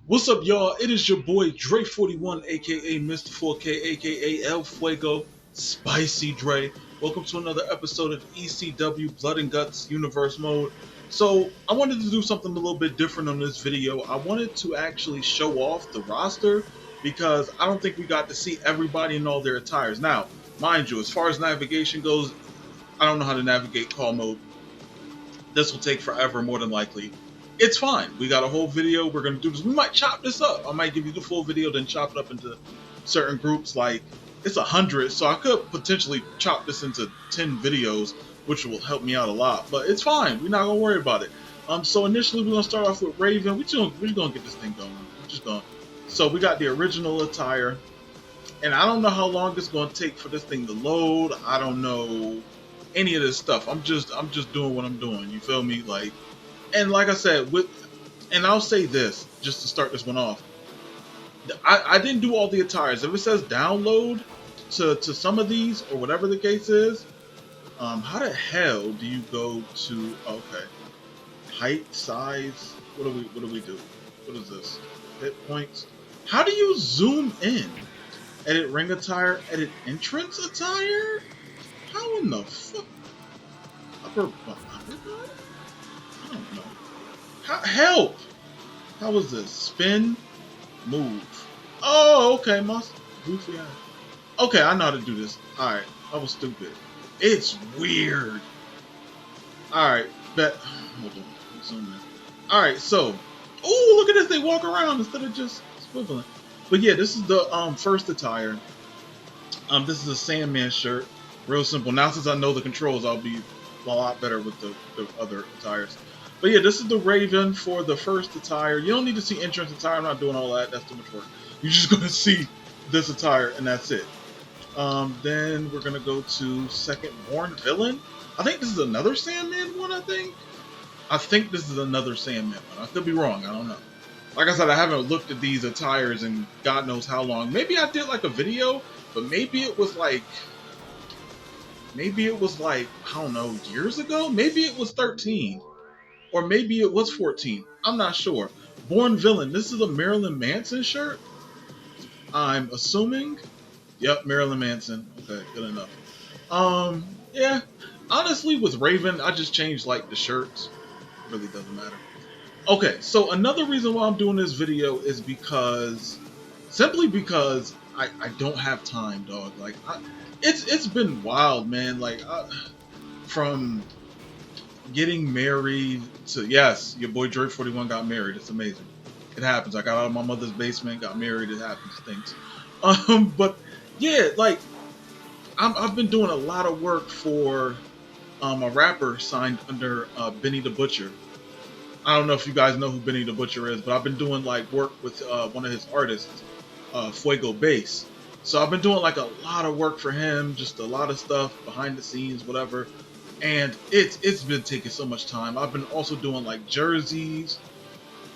What's up, y'all? It is your boy Dre41, aka Mr. 4K, aka El Fuego, Spicy Dre. Welcome to another episode of ECW Blood and Guts Universe Mode. So, I wanted to do something a little bit different on this video. I wanted to actually show off the roster because I don't think we got to see everybody in all their attires. Now, mind you, as far as navigation goes, I don't know how to navigate call mode. This will take forever, more than likely. It's fine. We got a whole video. We're going to do this. We might chop this up. I might give you the full video, then chop it up into certain groups. Like, it's 100, so I could potentially chop this into 10 videos, which will help me out a lot. But it's fine. We're not going to worry about it. So initially, we're going to start off with Raven. We're going to get this thing going. We're just going. So we got the original attire. And I don't know how long it's going to take for this thing to load. I don't know any of this stuff. I'm just doing what I'm doing. You feel me? Like, and like I said, and I'll say this just to start this one off. I didn't do all the attires. If it says download to some of these or whatever the case is, how the hell do you go to height, size? What do we do? What is this? Hit points. How do you zoom in? Edit ring attire. Edit entrance attire. How in the fuck? Upper body? I don't know. Help! How was this? Spin, move. Oh, okay, goofy eye. Okay, I know how to do this. Alright, I was stupid. It's weird. Alright, bet. Hold on. Zoom in. Alright, so. Ooh, look at this. They walk around instead of just swiveling. But yeah, this is the first attire. This is a Sandman shirt. Real simple. Now since I know the controls, I'll be a lot better with the other attires. But yeah, this is the Raven for the first attire. You don't need to see entrance attire. I'm not doing all that. That's too much work. You're just going to see this attire, and that's it. Then we're going to go to second Born Villain. I think this is another Sandman one, I think this is another Sandman one. I could be wrong. I don't know. Like I said, I haven't looked at these attires in God knows how long. Maybe I did like a video, but maybe it was like, I don't know, years ago? Maybe it was 13. Or maybe it was 14. I'm not sure. Born Villain. This is a Marilyn Manson shirt. I'm assuming. Yep, Marilyn Manson. Okay, good enough. Yeah. Honestly, with Raven, I just changed like the shirts. Really doesn't matter. Okay, so another reason why I'm doing this video is simply because I don't have time, dog. Like, it's been wild, man. Like, from getting married to, yes, your boy Dre41 got married. It's amazing. It happens. I got out of my mother's basement, got married. It happens. Things. But yeah, like I've been doing a lot of work for a rapper signed under Benny the Butcher. I don't know if you guys know who Benny the Butcher is, but I've been doing like work with one of his artists, Fuego Bass. So I've been doing like a lot of work for him, just a lot of stuff behind the scenes, whatever. And it's been taking so much time. I've been also doing like jerseys,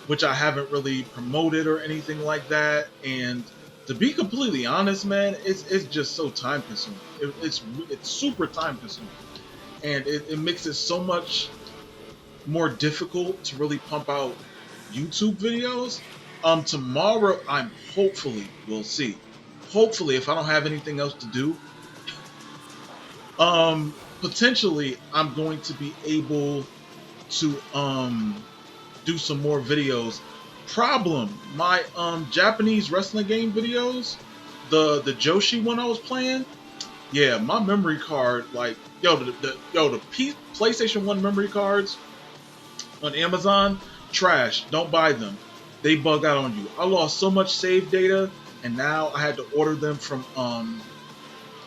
which I haven't really promoted or anything like that. And to be completely honest, man, it's just so time consuming. It's super time consuming, and it makes it so much more difficult to really pump out YouTube videos. Tomorrow I'm hopefully we'll see. Hopefully, if I don't have anything else to do, potentially I'm going to be able to do some more videos. Problem, my Japanese wrestling game videos, the Joshi one I was playing, yeah, my memory card, like PlayStation 1 memory cards on Amazon, trash. Don't buy them. They bug out on you. I lost so much save data, and now I had to order them from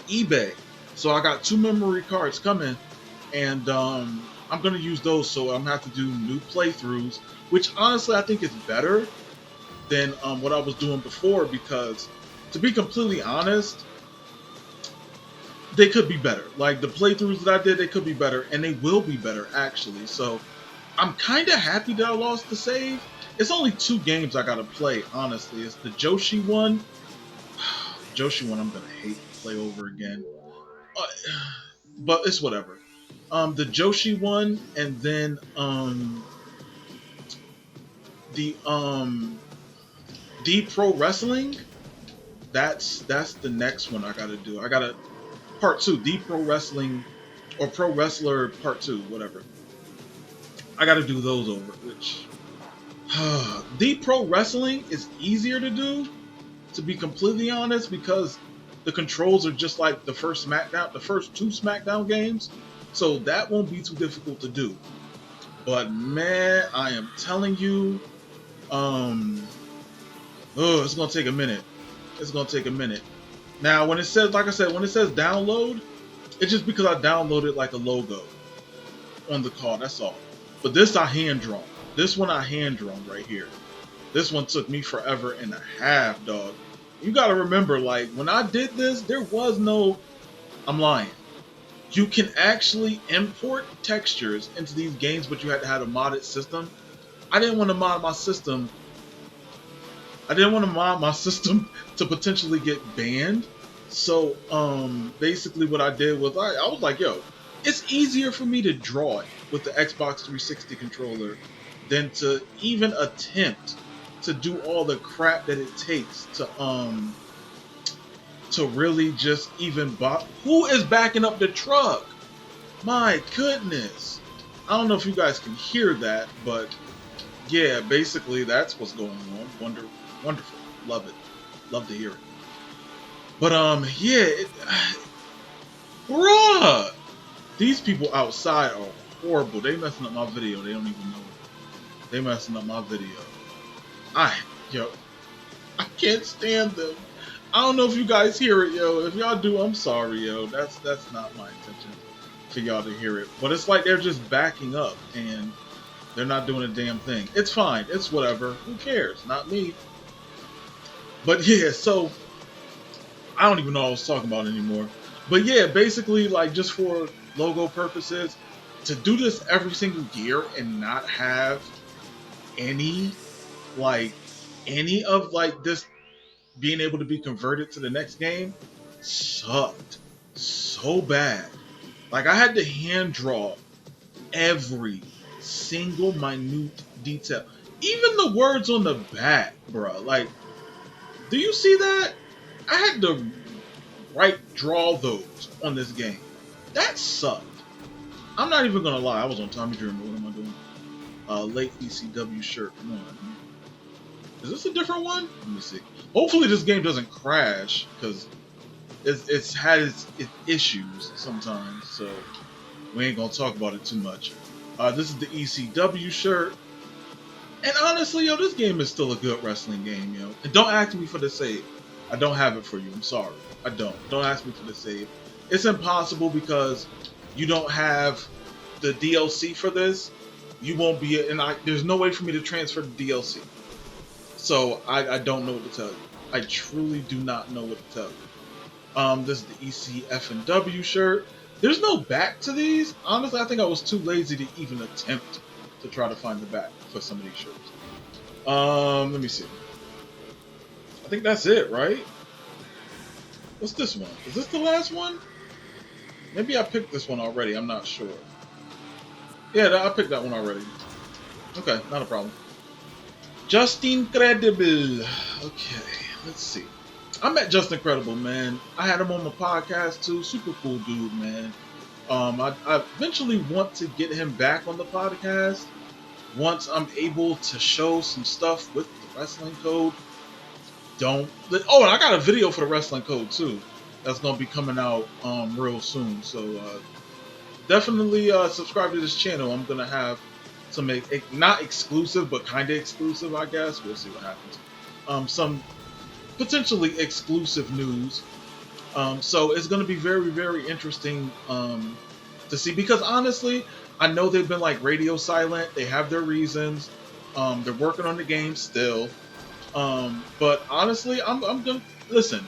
eBay. So I got two memory cards coming, and I'm gonna use those. So I'm gonna have to do new playthroughs, which honestly I think is better than what I was doing before, because to be completely honest, they could be better. Like the playthroughs that I did, they could be better, and they will be better actually. So I'm kind of happy that I lost the save. It's only two games I gotta play, honestly. It's the Joshi one. Joshi one I'm gonna hate to play over again. Uh, but it's whatever. The Joshi one, and then the D Pro Wrestling. That's the next one I gotta do. I gotta part two, D Pro Wrestling or Pro Wrestler Part Two, whatever. I gotta do those over, which D Pro Wrestling is easier to do, to be completely honest, because the controls are just like the first SmackDown, the first two SmackDown games, so that won't be too difficult to do. But man, I am telling you, um, oh, it's gonna take a minute. It's gonna take a minute. Now, when it says, like I said, when it says download, it's just because I downloaded like a logo on the card. That's all. But this I hand drawn. This one I hand drawn right here. This one took me forever and a half, dog. You gotta remember, like when I did this, there was no. I'm lying. You can actually import textures into these games, but you had to have a modded system. I didn't want to mod my system. I didn't want to mod my system to potentially get banned. So basically what I did was I was like, yo, it's easier for me to draw it with the Xbox 360 controller than to even attempt to do all the crap that it takes to really just even who is backing up the truck? My goodness. I don't know if you guys can hear that, but yeah, basically that's what's going on. Wonderful. Love it. Love to hear it. But yeah, bruh, these people outside are horrible. They messing up my video. They don't even know it. They messing up my video. Yo, I can't stand them. I don't know if you guys hear it, yo. If y'all do, I'm sorry, yo. That's not my intention for y'all to hear it. But it's like they're just backing up and they're not doing a damn thing. It's fine. It's whatever. Who cares? Not me. But yeah, so I don't even know what I was talking about anymore. But yeah, basically, like just for logo purposes, to do this every single year and not have any of like this being able to be converted to the next game sucked so bad. Like I had to hand draw every single minute detail, even the words on the back, bro. Like, do you see that? I had to draw those on this game. That sucked. I'm not even gonna lie. I was on Tommy Dreamer. What am I doing? Late ECW shirt. Come on. Is this a different one? Let me see. Hopefully this game doesn't crash, because it's had its issues sometimes, so we ain't gonna talk about it too much. This is the ECW shirt. And honestly, yo, this game is still a good wrestling game, yo. And don't ask me for the save. I don't have it for you. I'm sorry. I don't. Don't ask me for the save. It's impossible because you don't have the DLC for this. You won't be, and there's no way for me to transfer the DLC. So I don't know what to tell you. I truly do not know what to tell you. This is the ECF&W shirt. There's no back to these. Honestly, I think I was too lazy to even attempt to try to find the back for some of these shirts. Let me see. I think that's it, right? What's this one? Is this the last one? Maybe I picked this one already. I'm not sure. Yeah, I picked that one already. Okay, not a problem. Just Incredible. Okay, let's see. I met Just Incredible, man. I had him on my podcast too. Super cool dude, man. I eventually want to get him back on the podcast once I'm able to show some stuff with the wrestling code. And I got a video for the wrestling code too. That's gonna be coming out real soon. So definitely subscribe to this channel. I'm gonna have some not exclusive, but kind of exclusive, I guess. We'll see what happens. Some potentially exclusive news. So it's gonna be very, very interesting to see, because honestly, I know they've been like radio silent. They have their reasons. They're working on the game still. But honestly, I'm gonna listen.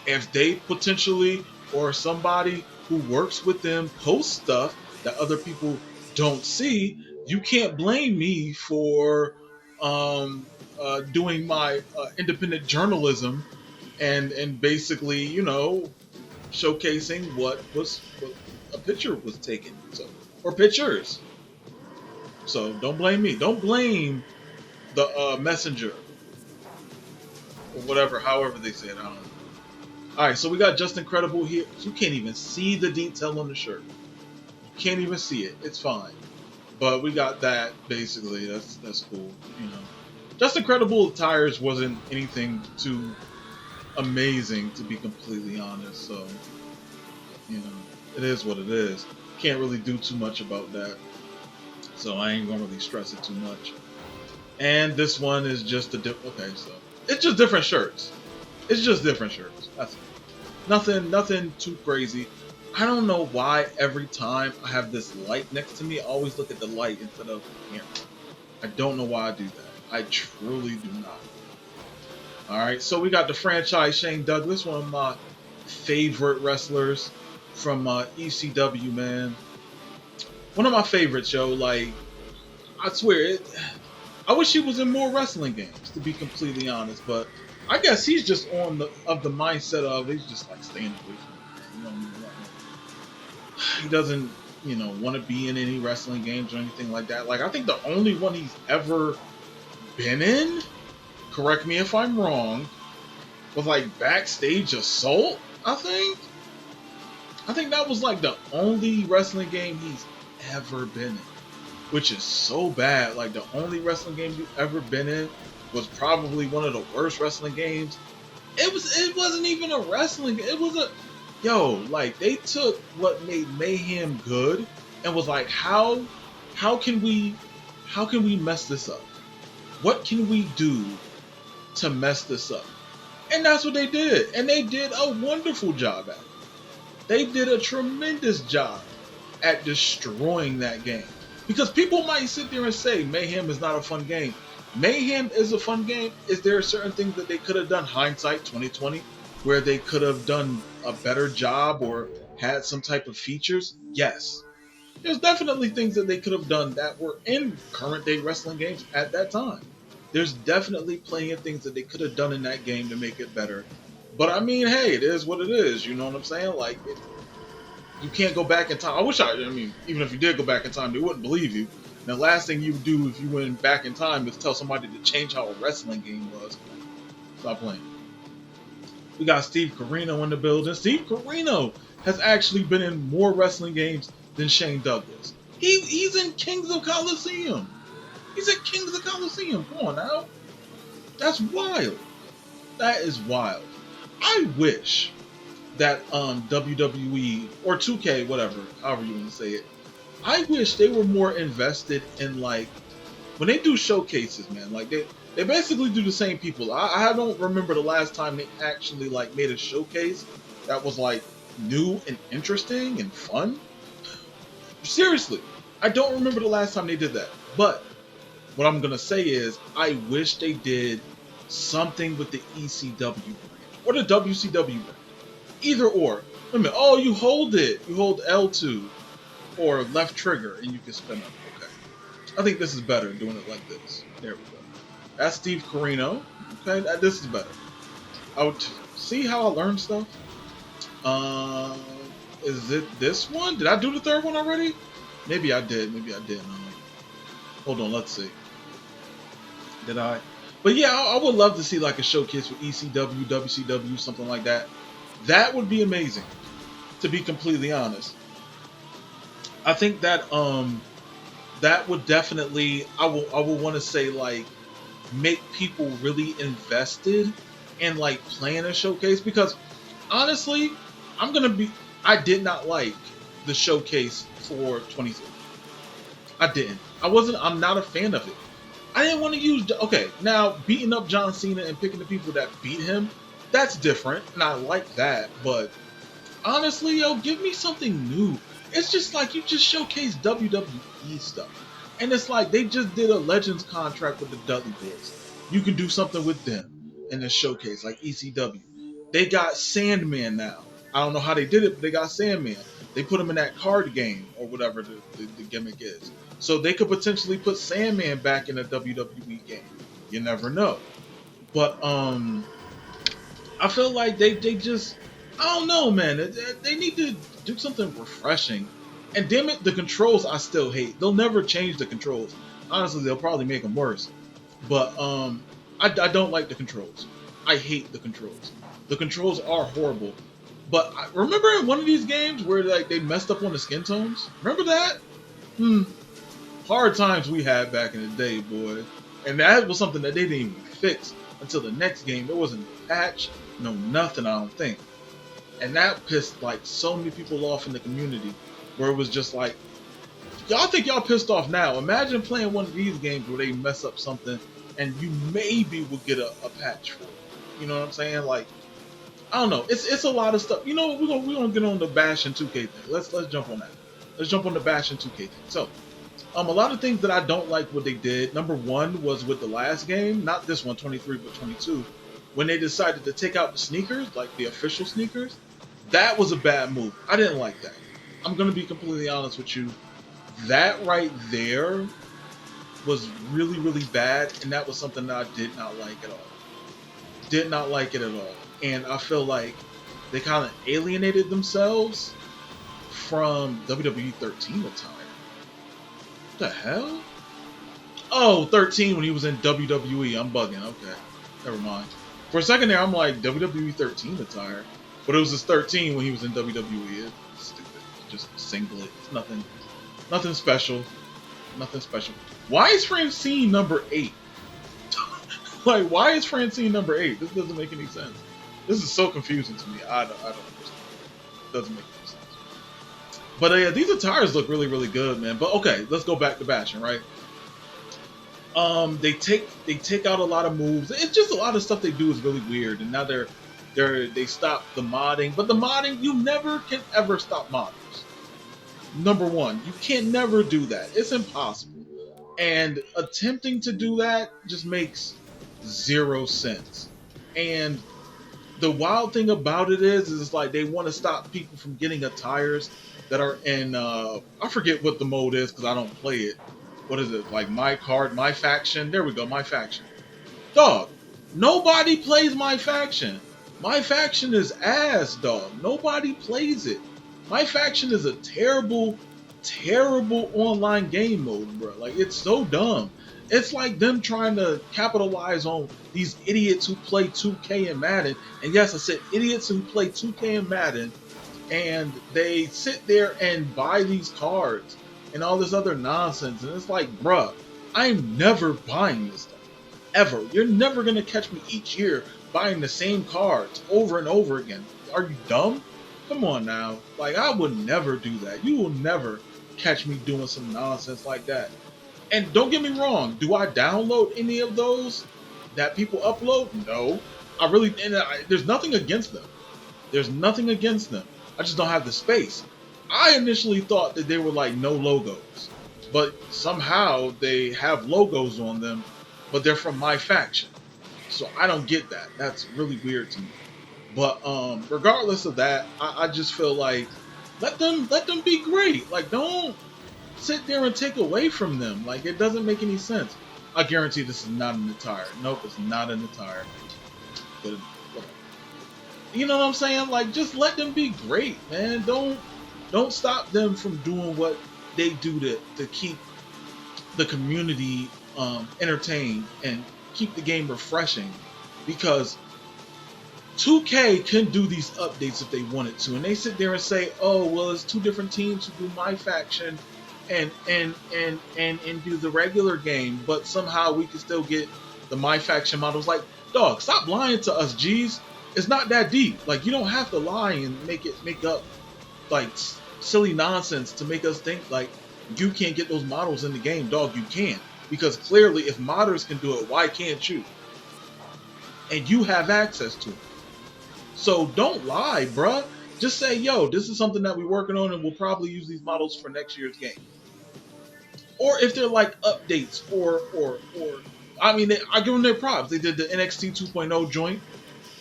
If they potentially, or somebody who works with them, post stuff that other people don't see, you can't blame me for doing my independent journalism and basically, showcasing what a picture was taken, so, or pictures. So don't blame me. Don't blame the messenger or whatever, however they say it. I don't know. All right, so we got Just Incredible here. You can't even see the detail on the shirt. You can't even see it. It's fine. But we got that basically. That's cool. Just Incredible tires wasn't anything too amazing, to be completely honest. So it is what it is. Can't really do too much about that. So I ain't gonna really stress it too much. And this one is just okay, so it's just different shirts. It's just different shirts. That's it. Nothing too crazy. I don't know why every time I have this light next to me, I always look at the light instead of the camera. I don't know why I do that. I truly do not. Alright, so we got the franchise Shane Douglas, one of my favorite wrestlers from ECW, man. One of my favorites, yo. Like, I swear, I wish he was in more wrestling games, to be completely honest, but I guess he's just of the mindset of he's just like staying away from it. He doesn't, want to be in any wrestling games or anything like that. Like, I think the only one he's ever been in, correct me if I'm wrong, was like Backstage Assault, I think. I think that was like the only wrestling game he's ever been in, which is so bad. Like, the only wrestling game you've ever been in was probably one of the worst wrestling games. It wasn't even a wrestling. It was like they took what made Mayhem good and was like, how can we mess this up? What can we do to mess this up? And that's what they did. And they did a wonderful job at it. They did a tremendous job at destroying that game. Because people might sit there and say Mayhem is not a fun game. Mayhem is a fun game. Is there certain things that they could have done, hindsight 2020, where they could have done a better job or had some type of features? Yes. There's definitely things that they could have done that were in current day wrestling games at that time. There's definitely plenty of things that they could have done in that game to make it better. But I mean, hey, it is what it is. You know what I'm saying? Like, you can't go back in time. I mean, even if you did go back in time, they wouldn't believe you. And the last thing you would do if you went back in time is tell somebody to change how a wrestling game was. Stop playing. We got Steve Corino in the building. Steve Corino has actually been in more wrestling games than Shane Douglas. He's in Kings of Colosseum. He's at Kings of Colosseum. Come on now. That's wild. That is wild. I wish that WWE or 2K, whatever, however you want to say it, I wish they were more invested in, like, when they do showcases, man. Like, they basically do the same people. I don't remember the last time they actually, like, made a showcase that was, like, new and interesting and fun. Seriously, I don't remember the last time they did that. But what I'm gonna say is, I wish they did something with the ECW brand or the WCW brand. Either or. Wait a minute. Oh, you hold it. You hold L2 or left trigger and you can spin up. Okay. I think this is better doing it like this. There we go. That's Steve Carino. Okay, this is better. I would see how I learn stuff. Uh, is it this one? Did I do the third one already? Maybe I did. Maybe I didn't. Hold on. Let's see. Did I? But yeah, I would love to see like a showcase for ECW, WCW, something like that. That would be amazing. To be completely honest, I think that that would definitely I will want to say like make people really invested in like playing a showcase because honestly, I'm gonna be I did not like the showcase for 23. I didn't. I'm not a fan of it. I didn't want to use. Okay, now beating up John Cena and picking the people that beat him, that's different, and I like that. But honestly, yo, give me something new. It's just like you just showcase WWE stuff, and it's like they just did a Legends contract with the Dudley Boys. You can do something with them in this showcase, like ECW. They got Sandman now. I don't know how they did it, but they got Sandman. They put him in that card game or whatever the gimmick is. So they could potentially put Sandman back in a WWE game. You never know. But I feel like they just I don't know, man. They need to do something refreshing. And damn it, the controls I still hate. They'll never change the controls. Honestly, they'll probably make them worse. But I don't like the controls. I hate the controls. The controls are horrible. But I remember in one of these games where like they messed up on the skin tones. Remember that? Hard times we had back in the day, boy. And that was something that they didn't even fix until the next game. There wasn't a patch, no nothing, I don't think. And that pissed like so many people off in the community where it was just like, y'all think y'all pissed off now. Imagine playing one of these games where they mess up something and you maybe will get a patch for it. You know what I'm saying? Like, I don't know. It's a lot of stuff. You know what? We're gonna get on the Bash and 2K thing. Let's jump on that. Let's jump on the Bash and 2K thing. So, a lot of things that I don't like what they did. Number one was with the last game, not this one, 23, but 22, when they decided to take out the sneakers, like the official sneakers. That was a bad move. I didn't like that. I'm gonna be completely honest with you. That right there was really, really bad, and that was something that I did not like at all. Did not like it at all. And I feel like they kind of alienated themselves from WWE 13 attire. What the hell? Oh, 13 when he was in WWE. I'm bugging. Okay. Never mind. For a second there, I'm like, WWE 13 attire. But it was just 13 when he was in WWE. It's stupid. Just singlet. It's nothing special. Nothing special. Why is Francine number 8? Like, why is Francine number 8? This doesn't make any sense. This is so confusing to me. I don't understand. It doesn't make any sense. But yeah, these attires look really, really good, man. But okay, let's go back to bashing, right? They take out a lot of moves. It's just a lot of stuff they do is really weird. And now they stop the modding. But the modding, you never can ever stop modders. Number one, you can never do that. It's impossible. And attempting to do that just makes zero sense. And the wild thing about it is it's like they want to stop people from getting attires that are in I forget what the mode is because I don't play it. What is it? Like my card, my faction? There we go, my faction. Dog, nobody plays my faction. My faction is ass, dog. Nobody plays it. My faction is a terrible, terrible online game mode, bro. Like, it's so dumb. It's like them trying to capitalize on these idiots who play 2K and Madden. And yes, I said idiots who play 2K and Madden. And they sit there and buy these cards and all this other nonsense. And it's like, bruh, I'm never buying this stuff. Ever. You're never going to catch me each year buying the same cards over and over again. Are you dumb? Come on now. Like, I would never do that. You will never catch me doing some nonsense like that. And don't get me wrong, do I download any of those that people upload? No. There's nothing against them. There's nothing against them. I just don't have the space. I initially thought that they were like no logos, but somehow they have logos on them, but they're from my faction. So I don't get that. That's really weird to me. But regardless of that, I just feel like let them be great. Like don't sit there and take away from them. Like it doesn't make any sense. I guarantee this is not in the tire. Nope, it's not in the tire. But whatever. You know what I'm saying? Like just let them be great, man. Don't stop them from doing what they do to keep the community entertained and keep the game refreshing. Because 2K can do these updates if they wanted to, and they sit there and say, "Oh, well, it's two different teams who do my faction, and do the regular game, but somehow we can still get the my faction models." Like, dog, stop lying to us, G's. It's not that deep. Like, you don't have to lie and make up like silly nonsense to make us think like you can't get those models in the game, dog. You can, because clearly, if modders can do it, why can't you? And you have access to it. So don't lie, bruh. Just say, yo, this is something that we're working on and we'll probably use these models for next year's game. Or if they're like updates or I mean, I give them their props. They did the NXT 2.0 joint.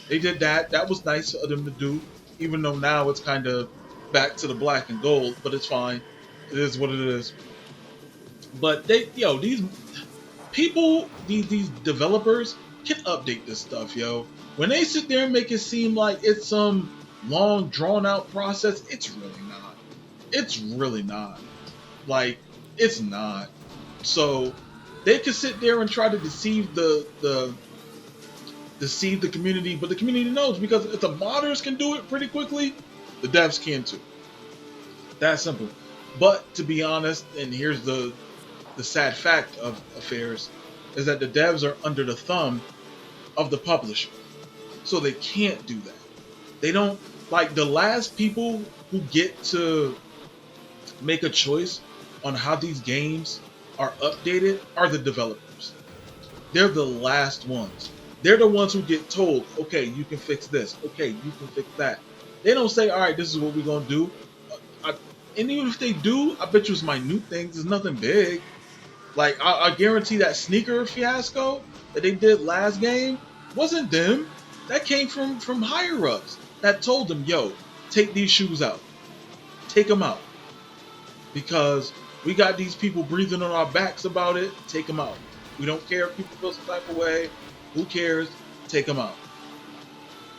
They did that. That was nice of them to do, even though now it's kind of back to the black and gold, but it's fine. It is what it is. But these people, these developers can update this stuff, yo. When they sit there and make it seem like it's some long, drawn out process, it's really not. It's really not. Like, it's not. So they can sit there and try to deceive the community, but the community knows because if the modders can do it pretty quickly, the devs can too. That simple. But to be honest, and here's the sad fact of affairs, is that the devs are under the thumb of the publisher. So they can't do that. They don't like the last people who get to make a choice on how these games are updated are the developers. They're the last ones. They're the ones who get told, okay, you can fix this. Okay, you can fix that. They don't say, all right, this is what we're going to do. I, and even if they do, I bet you it's minute things. It's nothing big. Like, I guarantee that sneaker fiasco that they did last game wasn't them. That came from higher ups that told them, yo, take these shoes out. Take them out. Because we got these people breathing on our backs about it. Take them out. We don't care if people feel some type of way. Who cares? Take them out.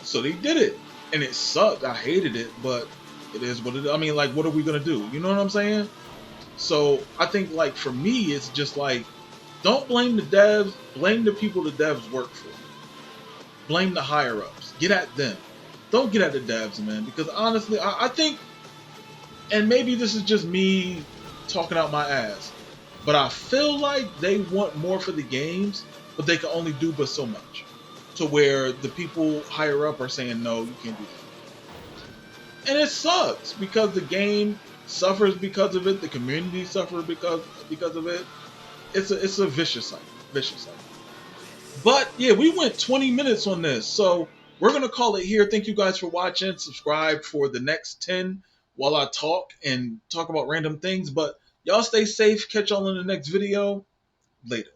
So they did it. And it sucked. I hated it, but it is what it is. I mean, like, what are we going to do? You know what I'm saying? So I think, like, for me, it's just like, don't blame the devs. Blame the people the devs work for. Blame the higher ups. Get at them. Don't get at the devs, man. Because honestly, I think, and maybe this is just me talking out my ass, but I feel like they want more for the games, but they can only do but so much. To where the people higher up are saying, no, you can't do that. And it sucks because the game suffers because of it. The community suffers because of it. It's a vicious cycle. Vicious cycle. But yeah, we went 20 minutes on this. So we're going to call it here. Thank you guys for watching. Subscribe for the next 10 while I talk and talk about random things. But y'all stay safe. Catch y'all in the next video. Later.